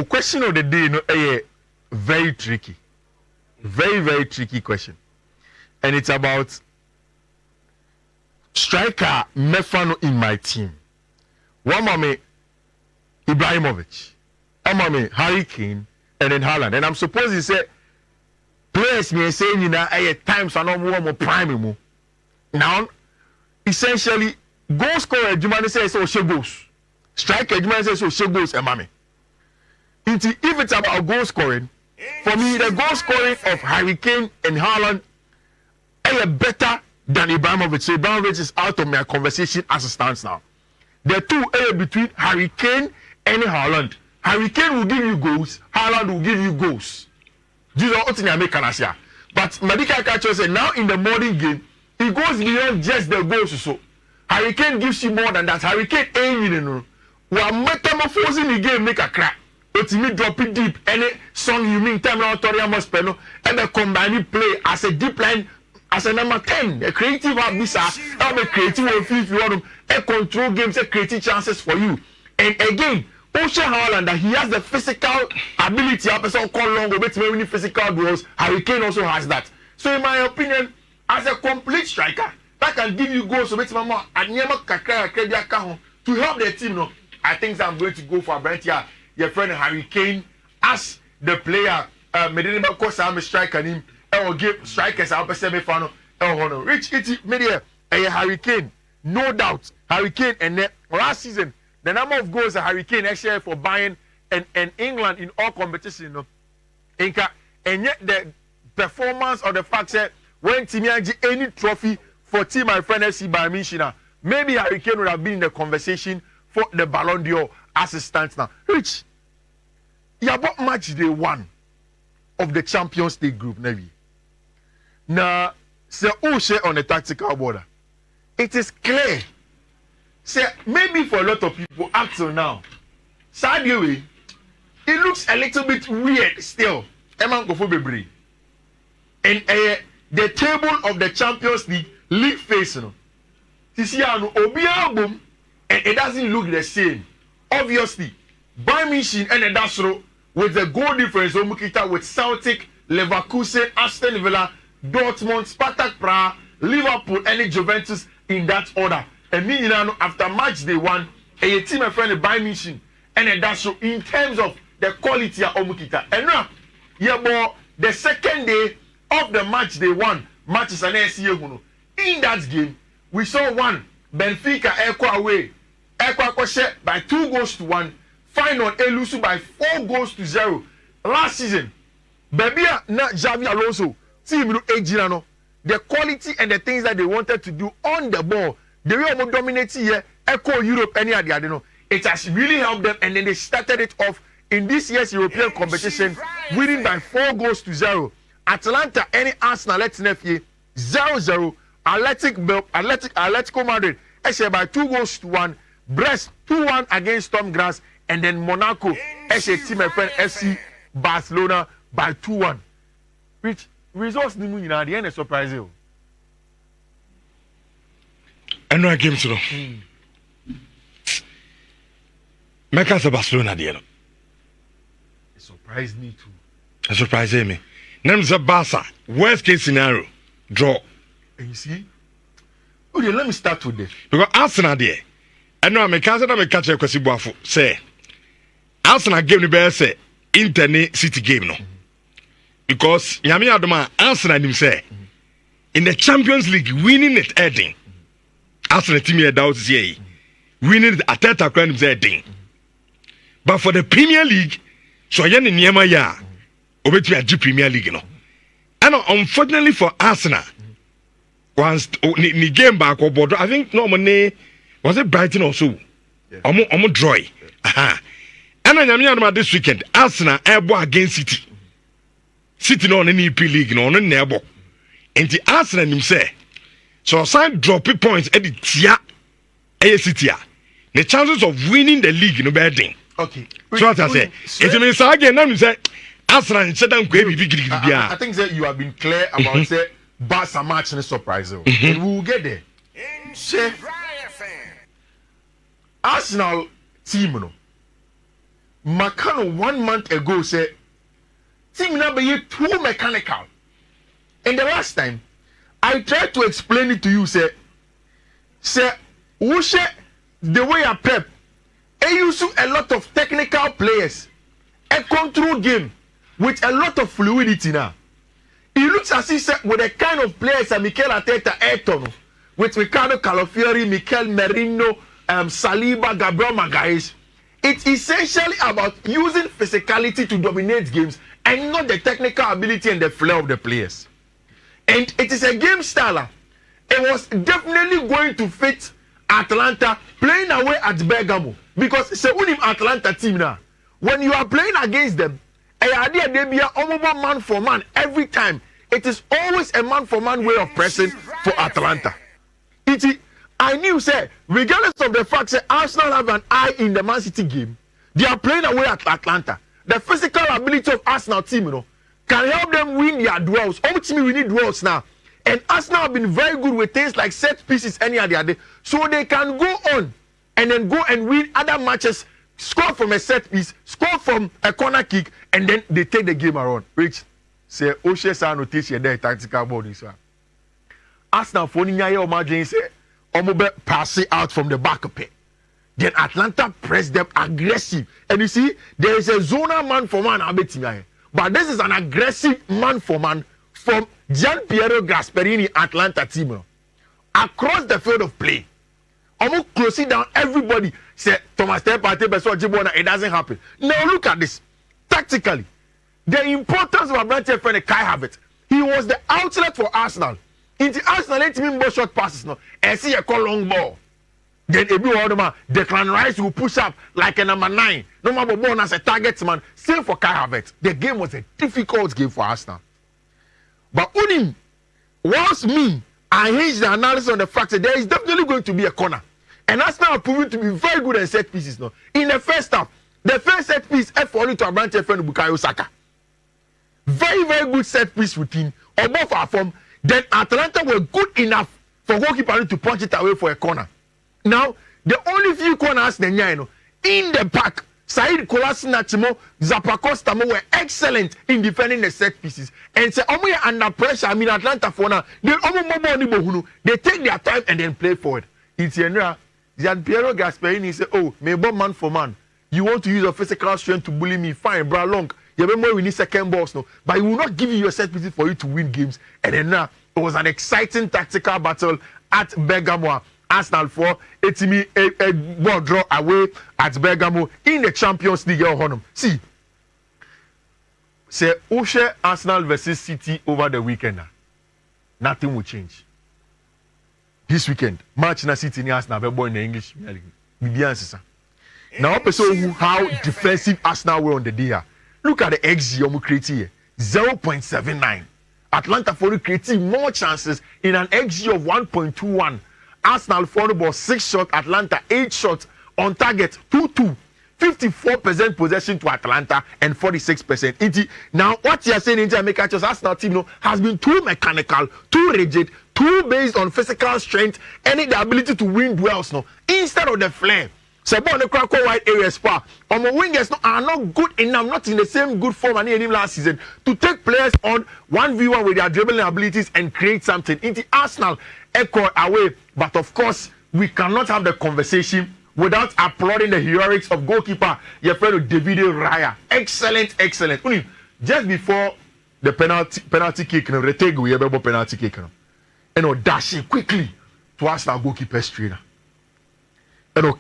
question of the day no very tricky. Very, very tricky question. And it's about striker Mefano in my team. One mommy Ibrahimovic, one mommy Harry Kane, and then Haaland. And I'm supposed to say players me saying you know times are not more prime. Now essentially goal scorer Jumani says so she goals. Striker Jumani says so she goals and mommy. If it's about goal scoring, for me the goal scoring of Harry Kane and Haaland are better than Ibrahimovic. So Ibrahimovic is out of my conversation as it stands now. The two are between Harry Kane and Haaland. Harry Kane will give you goals, Haaland will give you goals. These are what I make Kanasia. But Medical Catcher said now in the modern game, it goes beyond just the goals. So Harry Kane gives you more than that. Harry Kane ain't you know. We are metamorphosing the game, make a crack. But me drop it deep. Any song you mean time now Toriamos Peno and the combined play as a deep line as a number 10. A creative visa, I'm a creative if you want a control games, a creative chances for you. And again, Ocean Haaland that he has the physical ability, a person called long with many physical duels. Harry Kane also has that. So in my opinion, as a complete striker, that can give you goals with mama and to help the team. No, I think I'm going to go for Brentia. Your friend Harry Kane as the player. Medina course I'm a striker him. I will give strikers our semi-final. Rich Kitty media Harry Kane, no doubt. Harry Kane and last season the number of goals that Harry Kane actually for Bayern and England in all competition. And yet the performance or the fact that when Timianji any trophy for team my friend FC Bayern Munich, maybe Harry Kane would have been in the conversation for the Ballon d'Or as it stands now. Rich, you about match day 1 of the Champions League group, maybe. Now, say who share on the tactical border. It is clear. Say maybe for a lot of people up till now, sadly, it looks a little bit weird still. And the table of the Champions League phase, this year Obi album, and it doesn't look the same. Obviously, Bayern Munich and Dasro with the goal difference with Celtic, Leverkusen, Aston Villa, Dortmund, Spartak Prague, Liverpool, and Juventus in that order. And me, after match day 1, a team of friend Bayern Munich and Dasro in terms of the quality of Omukita. And now, the second day of the match day 1, matches an SCA. In that game, we saw one Benfica Equa away. Equa by 2-1. Final Elusu by 4-0. Last season, Babia na Javi Alonso, team Ejirano, the quality and the things that they wanted to do on the ball, they were more dominating here, Echo Europe, any other, you know. It has really helped them, and then they started it off in this year's European competition, winning by 4-0. Atalanta, any Arsenal, let's nephew 0-0. Atletico Madrid, actually by 2-1. Brest 2-1 against Storm Grass, and then Monaco, actually team my friend FC Barcelona by 2-1. Which results the moon at the end is surprising. And no game to know. Make us a Barcelona at the end. It surprised me too. It surprised me. Name's a Barca. Worst case scenario, draw. And you see? Okay, let me start with this. Because Arsenal there. I know I'm a catcher a question buafu. Say Arsenal game the best say Internet City game no. Because Yami Adoma Arsenal him say in the Champions League winning it heading. Arsenal team here doubt here. Winning the Atalanta crown say heading. But for the Premier League, so yen in Yama ya obeti a Premier League no. And unfortunately for Arsenal, once ni game back or board, I think no money. Was it Brighton also? Omo draw. Aha. And I am this weekend. Arsenal airborne against City. City no on any EP league no on neighbor. And the Arsenal himself. So sign drop points at the tia City. The chances of winning the league no better. Okay. So what I say. It means again now me say Arsenal said them go be I think that you have been clear about say Barca match is surprising. And we will get there. Say Arsenal team no. Makano 1 month ago said team number ye too mechanical. And the last time I tried to explain it to you, say Wushe the way I prep, I use a lot of technical players, a control game with a lot of fluidity now. It looks as if with the kind of players that Mikel Arteta Ayrton, with Ricardo Calafiori, Mikel Merino, Saliba, Gabriel Magalhaes, it's essentially about using physicality to dominate games and not the technical ability and the flair of the players. And it is a game style. It was definitely going to fit Atalanta playing away at Bergamo, because it's a winning Atalanta team now. When you are playing against them, they be a man for man every time. It is always a man for man way of pressing for Atalanta. I knew, say, regardless of the fact that Arsenal have an eye in the Man City game, they are playing away at Atalanta. The physical ability of Arsenal team, can help them win their duels. Ultimately, we need duels now. And Arsenal have been very good with things like set pieces any other day. So they can go on and then go and win other matches, score from a set piece, score from a corner kick, and then they take the game around. Rich, say, Oshe sa notation there, tactical body. Arsenal for Ninya imagine say, Omobe pass it out from the back of it. Then Atlanta press them aggressive. And you see, there is a zonal man for man, but this is an aggressive man for man from Gian Piero Gasperini Atlanta team. Across the field of play. Almost closing down everybody. Say Thomas Partey, it doesn't happen. Now look at this. Tactically, the importance of Abrante friend Kai Havertz. He was the outlet for Arsenal. Into Arsenal, let him ball short passes now. And see a call long ball. Then every other man, Declan Rice will push up like a number 9. No matter born as a target man. Same for Kai Havertz. The game was a difficult game for Arsenal. But Unim, whilst me, I hinged the analysis on the fact that there is definitely going to be a corner. And Arsenal are proving to be very good at set pieces now. In the first half, the first set piece F1 to Abrante friend Bukayo Saka. Very, very good set piece routine. Above our form. Then Atalanta were good enough for goalkeeper to punch it away for a corner. Now, the only few corners in the pack, Said Kolasinac, Zappacosta were excellent in defending the set pieces. And say, under pressure, Atlanta for now, they take their time and then play forward. It's Gian Piero Gasperini said, oh, maybe man for man. You want to use your physical strength to bully me? Fine, bro, long. You remember we need second balls now, but he will not give you your set pieces for you to win games. And then now it was an exciting tactical battle at Bergamo. Arsenal for a ball draw away at Bergamo in the Champions League. See, say Ushe Arsenal versus City over the weekend. Nothing will change. This weekend, Manchester City and Arsenal have been in the English Premier League. Now, how defensive Arsenal were on the day. Look at the XG you create here, 0.79. Atlanta for creating more chances in an XG of 1.21. Arsenal for about 6 shots, Atlanta 8 shots on target 2-2. 54% possession to Atlanta and 46%. Now, what you are saying in Jamaica, Arsenal team has been too mechanical, too rigid, too based on physical strength, and the ability to win duels instead of the flair. So, the Krakow wide areas on the wingers are not good enough, not in the same good form as him last season, to take players on 1v1 with their dribbling abilities and create something. Into Arsenal echo away, but of course we cannot have the conversation without applauding the heroics of goalkeeper your friend David Raya. Excellent. Just before the penalty kick, retake penalty kick, and dashing quickly to Arsenal goalkeeper's trainer. And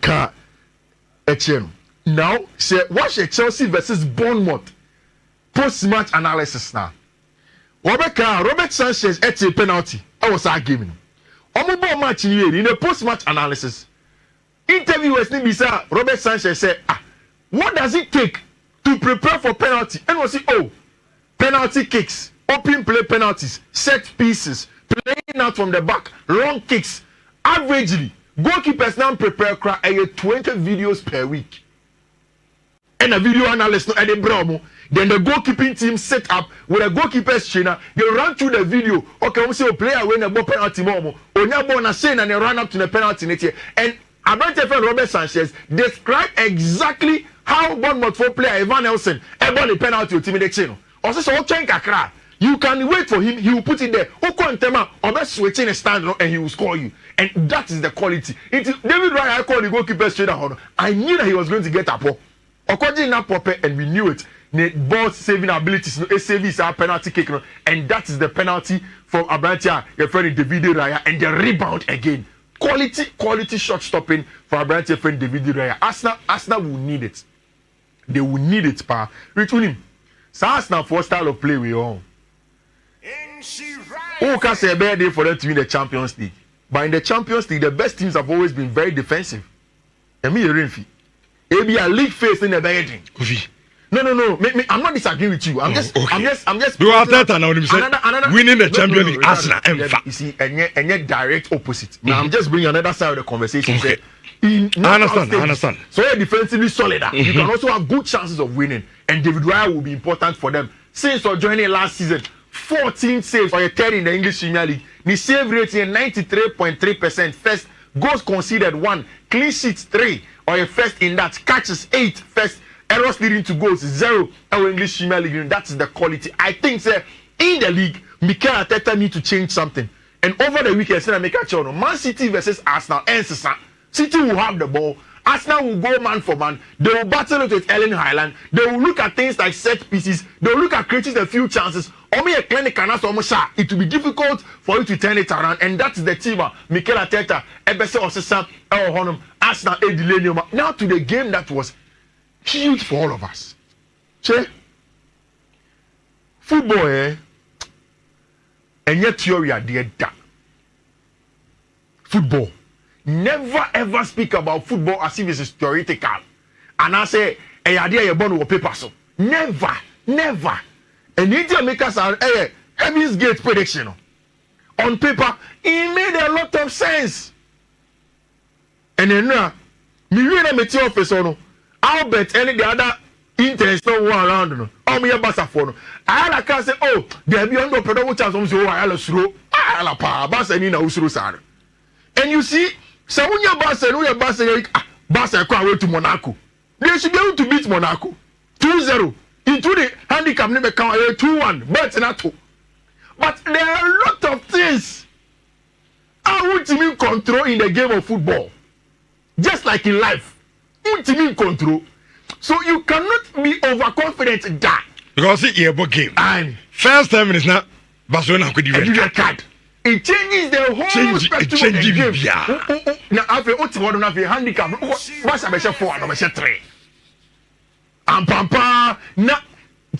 now, say, watch a Chelsea versus Bournemouth post-match analysis now. Robert Sanchez at a penalty. I was arguing. Omobo match in the post-match analysis. Interviewers Nibisa Robert Sanchez said, what does it take to prepare for penalty? And we say, penalty kicks, open play penalties, set pieces, playing out from the back, long kicks. Averagely, goalkeepers now prepare 20 videos per week. And a video analyst at the Bromo. Then the goalkeeping team set up with a goalkeeper's trainer. They run through the video. Okay, we see a player win a ball penalty momo. Onyabo saying and they run up to the penalty net. And Abrante Robert Sanchez described exactly how Bournemouth for player Evan Nelson ebon the penalty team the chain. Also so train kakra. You can wait for him, he will put it there. Okontema or switching a stand and he will score you. And that is the quality. It is David Raya called the goalkeeper straight out. I knew that he was going to get a pop. Okoji na pop and we knew it. The ball saving abilities, no saving our penalty kick, and that is the penalty from Abrantia, your friend David Raya, and the rebound again. Quality shot stopping for Abrantia friend David Raya. Arsenal will need it. They will need it, pa. Return him. So Arsenal for style of play we own. Who can say a bad day for them to win the Champions League? But in the Champions League, the best teams have always been very defensive. And me, Renfi. It be a league face in the beginning. No. I'm not disagreeing with you. I'm just. Do Atalanta now? Winning the Champions League, Arsenal. You see, and yet direct opposite. Now I'm just bringing another side of the conversation. Okay. I understand. So you're defensively solid. You can also have good chances of winning, and David Raya will be important for them. Since you're joining last season, 14 saves for a third in the English Premier League. The save rating 93.3%. First, goals conceded 1, clean sheets 3, or a first in that, catches 8, first, errors leading to goals 0. Our English Premier League, that's the quality. I think, sir, in the league, Mikel Arteta need to change something. And over the weekend, say make a choice. Man City versus Arsenal, City will have the ball. Arsenal will go man for man. They will battle it with Erling Haaland. They will look at things like set pieces. They will look at creating a few chances. Only a clinic and it will be difficult for you to turn it around. And that's the team. Mikel Arteta, Ebese Osesa, El Honum, Arsenal, Edilenium. Now to the game that was huge for all of us. Che, football, and yet theory are there. Football. Never ever speak about football as if it's theoretical. And I say, hey, idea you're born with paper so. Never. And India makers are Heaven's Gate prediction. On paper, it made a lot of sense. And then now, me really make your office on. I'll bet any the other interest no one around no. Me a basa for no. I can say, oh, there be under production chance so I will slow. I pa basa ni na usuru sare. And you see, so when you Barca come away to Monaco, they should be able to beat Monaco 2-0 into the handicap never come away 2-1, but not 2. But there are a lot of things I want to control in the game of football, just like in life. Want to control, so you cannot be overconfident in that. Because it's a game. And first 10 minutes now, Barcelona could give a card. It changes the whole spectrum of the game. Now, after one of the handicap, what's a measure 4 and measure 3? And Pampa, now,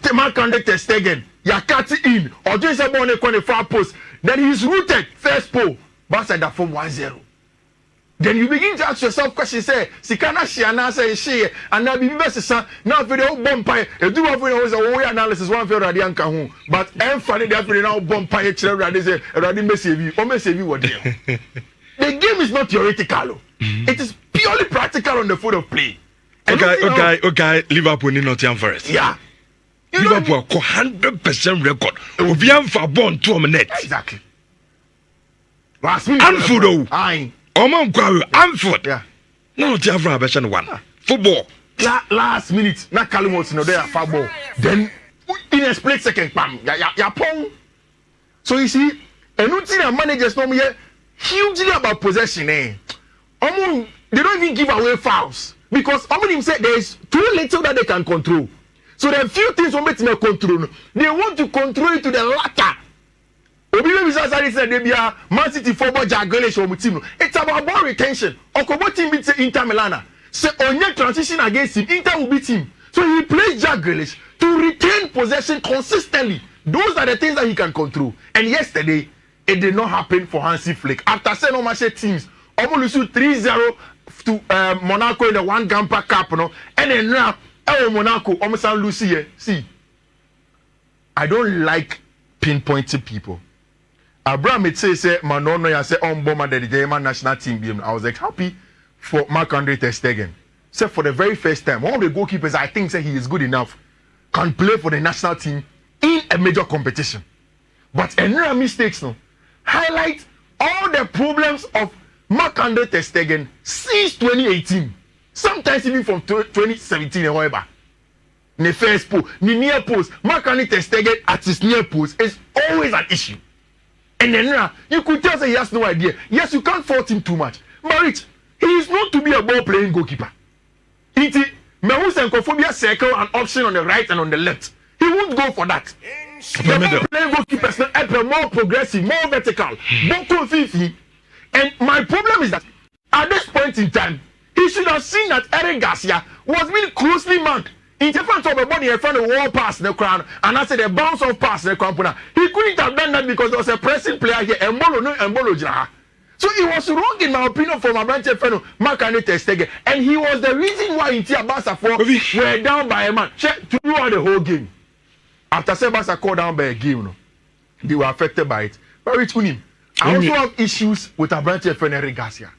Tema conduct test again. You cut it in, or just a bonnet on the far post. Then he's rooted first pole. Barca that from 1-0. Then you begin to ask yourself questions. Say, Sikana Shiana say she, and now be best son. Now for the old bumpire, you do have a way analysis one for Radian Kahun. But I'm funny that for now bumpire children say Radin may save you, or may save you what deal. The game is not theoretical. It is purely practical on the field of play. Okay. Liverpool need Nottingham Forest. Yeah. Liverpool 100% record. Obian for born 2 minutes. Exactly. Last minute. Anfield. Aye. Anfield. Yeah. No, Tiafra version 1. Football. Last minute. Na Kalimos no there football. Then in a split second, bam. Ya pong. So you see, and you see the managers no here hugely about possession. They don't even give away fouls because him said there is too little that they can control. So there are few things we make them control. They want to control it to the latter. Man City football team. It's about ball retention. Okobo team beats Inter Milan. So on your transition against him, Inter will beat him. So he plays Jack Grealish to retain possession consistently. Those are the things that he can control. And yesterday, it did not happen for Hansi Flick. After saying no teams, almost 3-0 to Monaco in the one Gamper Cup, and then now Monaco almost lose here. See, I don't like pinpointing people. Abraham it say Manono ya say bomber the German national team. I was like happy for Marc-Andre ter Stegen. Say for the very first time, one of the goalkeepers I think say he is good enough can play for the national team in a major competition. But another mistakes no highlight all the problems of Marc-Andre ter Stegen since 2018. Sometimes even from 2017 and whatever. The first post, the near post, Mark-Anthony Ter Stegen at his near post is always an issue. And then you could tell that he has no idea. Yes, you can't fault him too much. But Rich, he is not to be a ball-playing goalkeeper. Mehus and Kophobia circle an option on the right and on the left. He won't go for that. The ball-playing goalkeeper is not more progressive, more vertical, more confident. And my problem is that at this point in time, he should have seen that Eric Garcia was being closely marked. In front of the body, in front of the wall pass the crown, and I said the bounce off pass the crown. He couldn't have done that because there was a pressing player here, Mbolo Jira. So it was wrong in my opinion for my branch friend Mark-Anthony Ter Stegen, and he was the reason why Inter Barca were down by a man. Check throughout the whole game. After Barca called down by a game, they were affected by it. But Rich Unim, I also have issues with our branch friend Eric Garcia.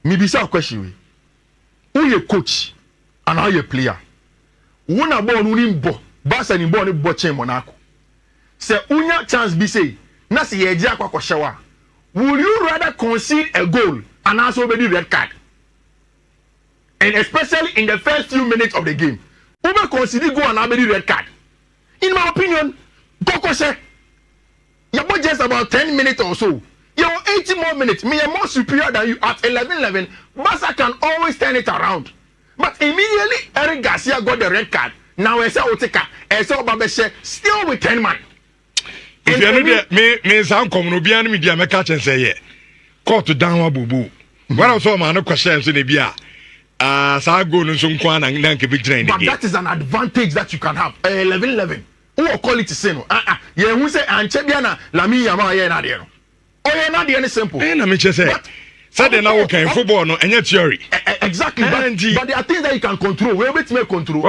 Maybe some question: who your coach? And how you player? When a ball unim bo, Barca ni ball ni bo chen Monaco. Say unya chance be say, na se ye dia kwa shawa. Would you rather concede a goal and also be the red card? And especially in the first few minutes of the game, Uber concede goal and be the red card. In my opinion, Koko say, you got just about 10 minutes or so. You're 80 more minutes. Me are more superior than you at 11-11. Barca can always turn it around. But immediately, Eric Garcia got the red card. Now, Esa Oteka, Esa Obabeshe, still with 10 man. If you know that, me sound come no be any media me catch and say, yeah, caught to down wa bubu. What I saw, man, no questions in the beer. So go no some kwan and then keep it. But that is an advantage that you can have. 11-11. Who call it sino? Yeah, who say Anchebiana, Lami Yama, yeah, not there. Oh, yeah, not the any simple. And I mean, just say. Saturday now okay football no any theory. Exactly, but there are things that you can control. We able to make control.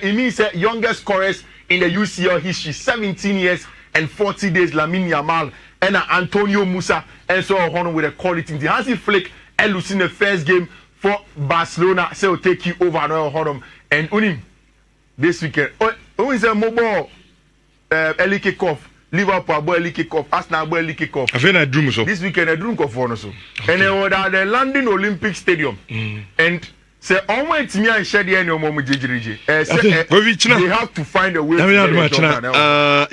It means youngest scorers in the UCL history, 17 years and 40 days. Lamine Yamal and Antonio Musa and so on with a quality. The Hansi Flick and losing the first game for Barcelona, say will take you over and Unim this weekend. Who is a mobile early kickoff? Liverpool boy early kickoff, Arsenal boy early kickoff. I feel like dream so. This weekend I dream of one so. And then we're at the London Olympic Stadium. And say on when it's me and share the end of Momo JJ. They have to find a way to